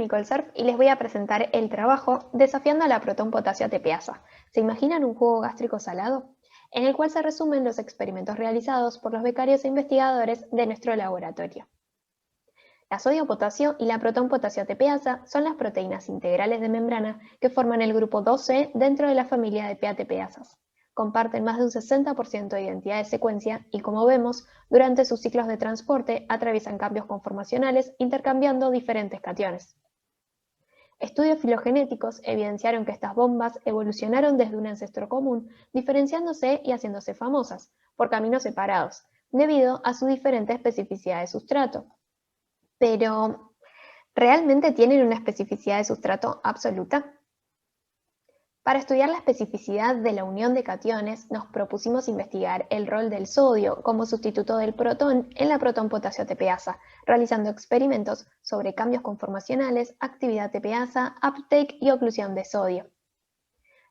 Nicole Serf y les voy a presentar el trabajo Desafiando a la protón potasio ATPasa. ¿Se imaginan un jugo gástrico salado? En el cual se resumen los experimentos realizados por los becarios e investigadores de nuestro laboratorio. La sodio-potasio y la protón-potasio ATPasa son las proteínas integrales de membrana que forman el grupo 2C dentro de la familia de PATPasas. Comparten más de un 60% de identidad de secuencia y, como vemos, durante sus ciclos de transporte atraviesan cambios conformacionales intercambiando diferentes cationes. Estudios filogenéticos evidenciaron que estas bombas evolucionaron desde un ancestro común, diferenciándose y haciéndose famosas, por caminos separados, debido a su diferente especificidad de sustrato. Pero, ¿realmente tienen una especificidad de sustrato absoluta? Para estudiar la especificidad de la unión de cationes, nos propusimos investigar el rol del sodio como sustituto del protón en la protón-potasio ATPasa, realizando experimentos sobre cambios conformacionales, actividad ATPasa, uptake y oclusión de sodio.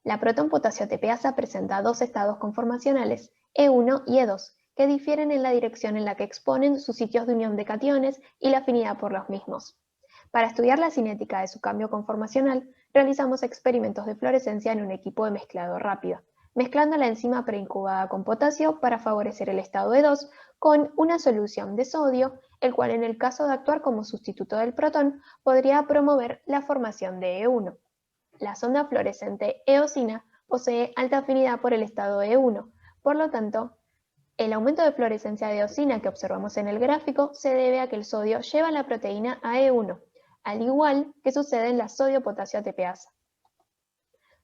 La protón-potasio ATPasa presenta dos estados conformacionales, E1 y E2, que difieren en la dirección en la que exponen sus sitios de unión de cationes y la afinidad por los mismos. Para estudiar la cinética de su cambio conformacional, realizamos experimentos de fluorescencia en un equipo de mezclado rápido, mezclando la enzima preincubada con potasio para favorecer el estado E2 con una solución de sodio, el cual en el caso de actuar como sustituto del protón podría promover la formación de E1. La sonda fluorescente eosina posee alta afinidad por el estado E1, por lo tanto, el aumento de fluorescencia de eosina que observamos en el gráfico se debe a que el sodio lleva la proteína a E1, al igual que sucede en la sodio-potasio ATPasa.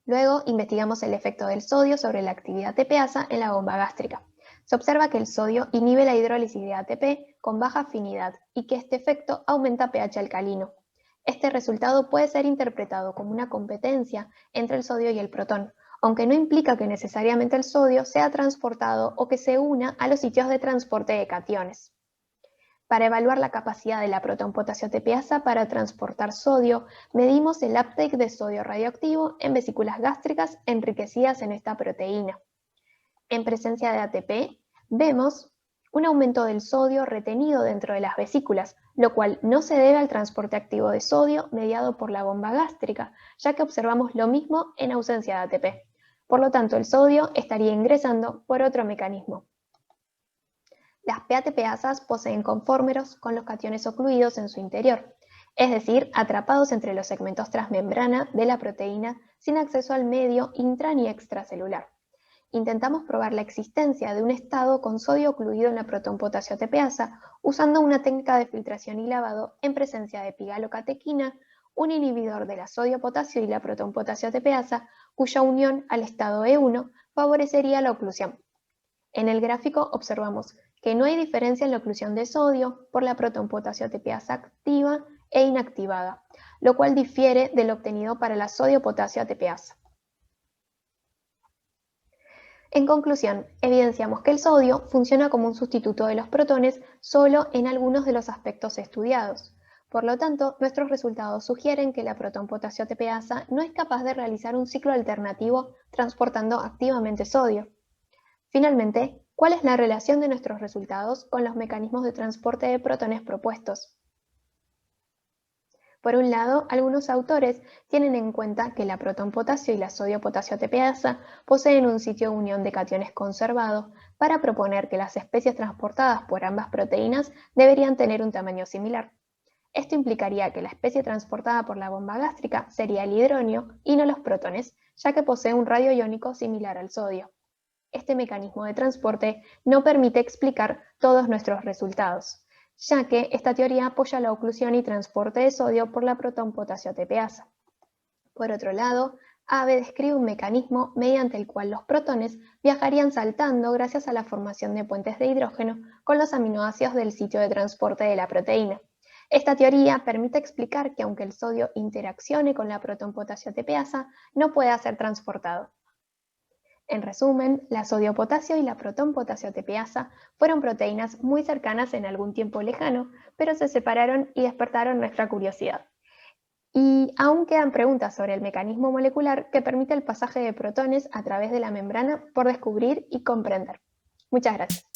Luego investigamos el efecto del sodio sobre la actividad ATPasa en la bomba gástrica. Se observa que el sodio inhibe la hidrólisis de ATP con baja afinidad y que este efecto aumenta pH alcalino. Este resultado puede ser interpretado como una competencia entre el sodio y el protón, aunque no implica que necesariamente el sodio sea transportado o que se una a los sitios de transporte de cationes. Para evaluar la capacidad de la protón-potasio ATPasa para transportar sodio, medimos el uptake de sodio radioactivo en vesículas gástricas enriquecidas en esta proteína. En presencia de ATP, vemos un aumento del sodio retenido dentro de las vesículas, lo cual no se debe al transporte activo de sodio mediado por la bomba gástrica, ya que observamos lo mismo en ausencia de ATP. Por lo tanto, el sodio estaría ingresando por otro mecanismo. Las PATPasas poseen conformeros con los cationes ocluidos en su interior, es decir, atrapados entre los segmentos transmembrana de la proteína sin acceso al medio intra ni extracelular. Intentamos probar la existencia de un estado con sodio ocluido en la protón-potasio ATPasa usando una técnica de filtración y lavado en presencia de pigalocatequina, un inhibidor de la sodio-potasio y la protón-potasio ATPasa, cuya unión al estado E1 favorecería la oclusión. En el gráfico observamos que no hay diferencia en la oclusión de sodio por la protón-potasio ATPasa activa e inactivada, lo cual difiere del obtenido para la sodio-potasio ATPasa. En conclusión, evidenciamos que el sodio funciona como un sustituto de los protones solo en algunos de los aspectos estudiados. Por lo tanto, nuestros resultados sugieren que la protón-potasio ATPasa no es capaz de realizar un ciclo alternativo transportando activamente sodio. Finalmente, ¿cuál es la relación de nuestros resultados con los mecanismos de transporte de protones propuestos? Por un lado, algunos autores tienen en cuenta que la protón-potasio y la sodio-potasio ATPasa poseen un sitio de unión de cationes conservado para proponer que las especies transportadas por ambas proteínas deberían tener un tamaño similar. Esto implicaría que la especie transportada por la bomba gástrica sería el hidronio y no los protones, ya que posee un radio iónico similar al sodio. Este mecanismo de transporte no permite explicar todos nuestros resultados, ya que esta teoría apoya la oclusión y transporte de sodio por la protón-potasio ATPasa. Por otro lado, Abe describe un mecanismo mediante el cual los protones viajarían saltando gracias a la formación de puentes de hidrógeno con los aminoácidos del sitio de transporte de la proteína. Esta teoría permite explicar que aunque el sodio interaccione con la protón-potasio ATPasa, no pueda ser transportado. En resumen, la sodio-potasio y la protón-potasio ATPasa fueron proteínas muy cercanas en algún tiempo lejano, pero se separaron y despertaron nuestra curiosidad. Y aún quedan preguntas sobre el mecanismo molecular que permite el pasaje de protones a través de la membrana por descubrir y comprender. Muchas gracias.